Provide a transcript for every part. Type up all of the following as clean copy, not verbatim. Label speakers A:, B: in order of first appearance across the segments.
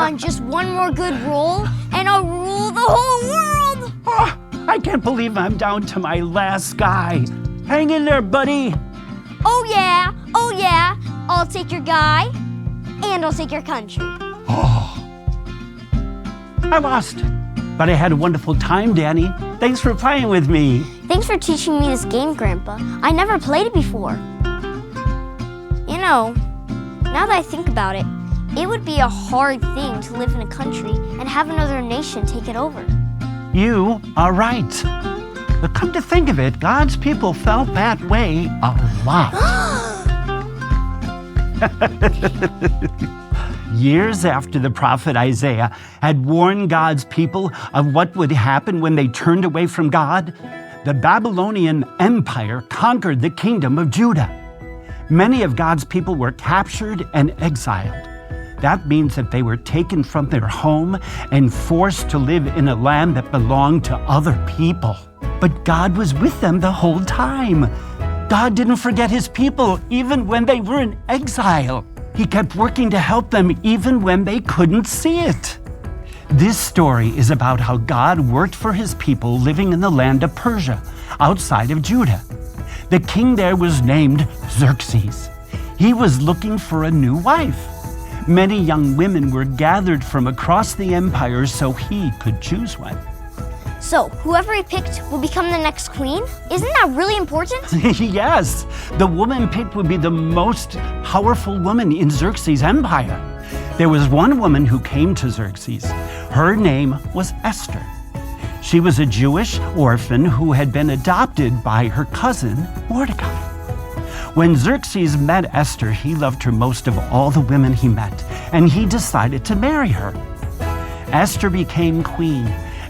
A: on, just one more good roll, and I'll rule the whole world!
B: Oh, I can't believe I'm down to my last guy. Hang in there, buddy.
A: Oh yeah, I'll take your guy, and I'll take your country.
B: Oh, I lost. But I had a wonderful time, Danny. Thanks for playing with me.
A: Thanks for teaching me this game, Grandpa. I never played it before. You know, now that I think about it, it would be a hard thing to live in a country and have another nation take it over.
B: You are right. But come to think of it, God's people felt that way a lot. Years after the prophet Isaiah had warned God's people of what would happen when they turned away from God, the Babylonian Empire conquered the kingdom of Judah. Many of God's people were captured and exiled. That means that they were taken from their home and forced to live in a land that belonged to other people. But God was with them the whole time. God didn't forget his people even when they were in exile. He kept working to help them even when they couldn't see it. This story is about how God worked for his people living in the land of Persia, outside of Judah. The king there was named Xerxes. He was looking for a new wife. Many young women were gathered from across the empire so he could choose one.
A: So, whoever he picked will become the next queen? Isn't that really important?
B: Yes, the woman picked would be the most powerful woman in Xerxes' empire. There was one woman who came to Xerxes. Her name was Esther. She was a Jewish orphan who had been adopted by her cousin, Mordecai. When Xerxes met Esther, he loved her most of all the women he met, and he decided to marry her. Esther became queen,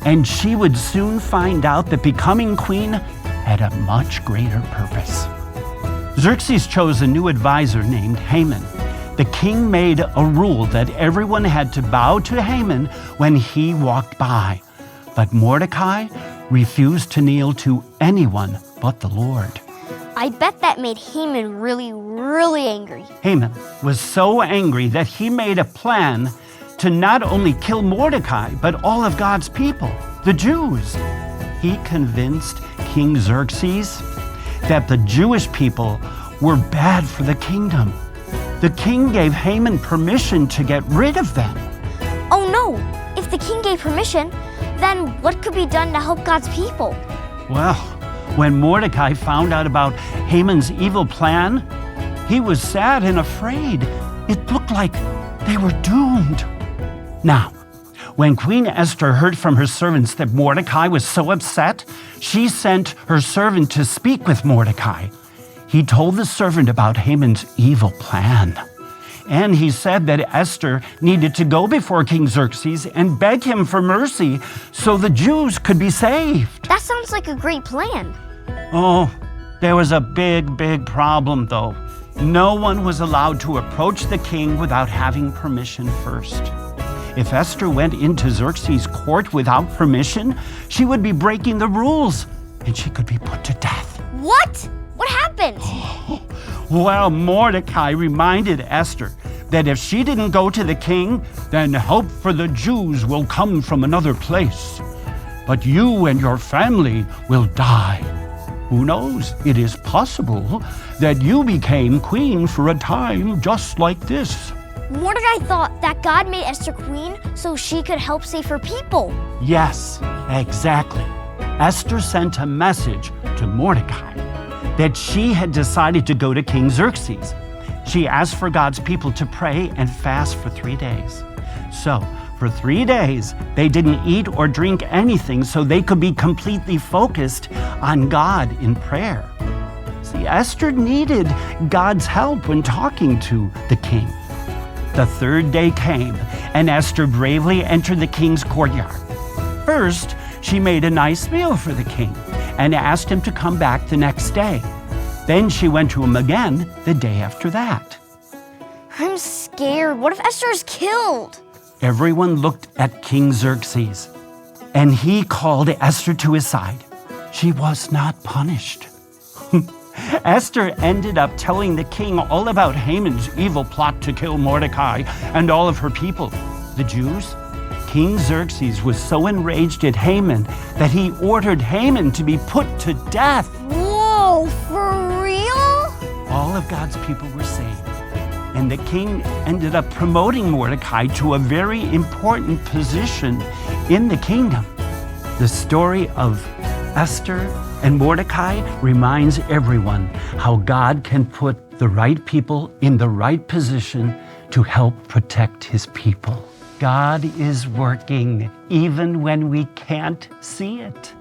B: and she would soon find out that becoming queen had a much greater purpose. Xerxes chose a new advisor named Haman. The king made a rule that everyone had to bow to Haman when he walked by. But Mordecai refused to kneel to anyone but the Lord.
A: I bet that made Haman really angry.
B: Haman was so angry that he made a plan to not only kill Mordecai, but all of God's people, the Jews. He convinced King Xerxes that the Jewish people were bad for the kingdom. The king gave Haman permission to get rid of them.
A: Oh no! If the king gave permission, then what could be done to help God's people?
B: Well, when Mordecai found out about Haman's evil plan, he was sad and afraid. It looked like they were doomed. Now, when Queen Esther heard from her servants that Mordecai was so upset, she sent her servant to speak with Mordecai. He told the servant about Haman's evil plan. And he said that Esther needed to go before King Xerxes and beg him for mercy so the Jews could be saved.
A: That sounds like a great plan.
B: Oh, there was a big problem, though. No one was allowed to approach the king without having permission first. If Esther went into Xerxes' court without permission, she would be breaking the rules, and she could be put to death.
A: What? What happened?
B: Well, Mordecai reminded Esther that if she didn't go to the king, then help for the Jews will come from another place. But you and your family will die. Who knows? It is possible that you became queen for a time just like this.
A: Mordecai thought that God made Esther queen so she could help save her people.
B: Yes, exactly. Esther sent a message to Mordecai that she had decided to go to King Xerxes. She asked for God's people to pray and fast for 3 days. So, for 3 days, they didn't eat or drink anything so they could be completely focused on God in prayer. See, Esther needed God's help when talking to the king. The 3rd day came, and Esther bravely entered the king's courtyard. First, she made a nice meal for the king and asked him to come back the next day. Then she went to him again the day after that.
A: I'm scared. What if Esther is killed?
B: Everyone looked at King Xerxes, and he called Esther to his side. She was not punished. Esther ended up telling the king all about Haman's evil plot to kill Mordecai and all of her people. the Jews? King Xerxes was so enraged at Haman that he ordered Haman to be put to death.
A: Whoa, for real?
B: All of God's people were saved, and the king ended up promoting Mordecai to a very important position in the kingdom. The story of Esther and Mordecai reminds everyone how God can put the right people in the right position to help protect his people. God is working even when we can't see it.